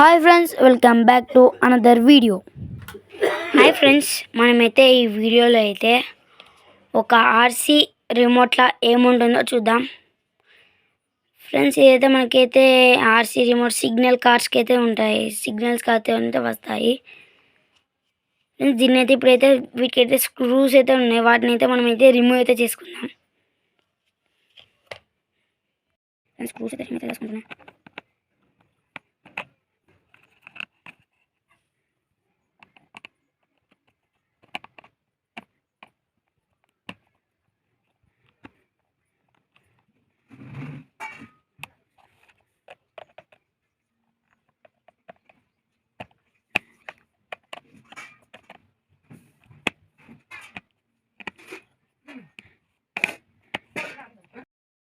Hi friends, welcome back to another video. Hi friends, మనమైతే ఈ వీడియోలో అయితే ఒక ఆర్సీ రిమోట్లో ఏముంటుందో చూద్దాం. ఫ్రెండ్స్, ఇదైతే మనకైతే ఆర్సీ రిమోట్ సిగ్నల్ కార్డ్స్కి అయితే ఉంటాయి, సిగ్నల్స్ అయితే వస్తాయి. ఫ్రెండ్స్, దీన్ని అయితే ఇప్పుడైతే వీటికైతే స్క్రూస్ అయితే ఉన్నాయి, వాటిని అయితే మనమైతే రిమూవ్ అయితే చేసుకుందాం. స్క్రూస్ అయితే రిమూవ్ చేసుకుంటున్నాం.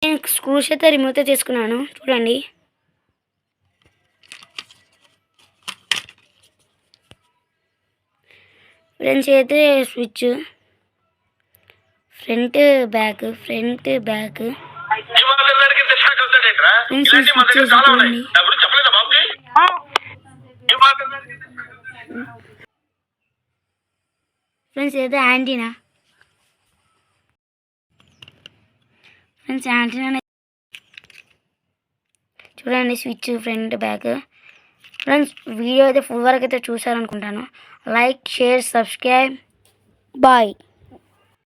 నేను స్క్రూస్ అయితే రిమూవ్ అయితే చేసుకున్నాను, చూడండి. ఫ్రెండ్స్, అయితే switch front back front back చూడండి. ఫ్రెండ్స్, అయితే యాంటీనా. ఫ్రెండ్స్, యాంటీనా చూడండి, switch front back. Friends, video అయితే ఫుల్ వరకు అయితే చూసారనుకుంటాను. Like, share, subscribe. బాయ్.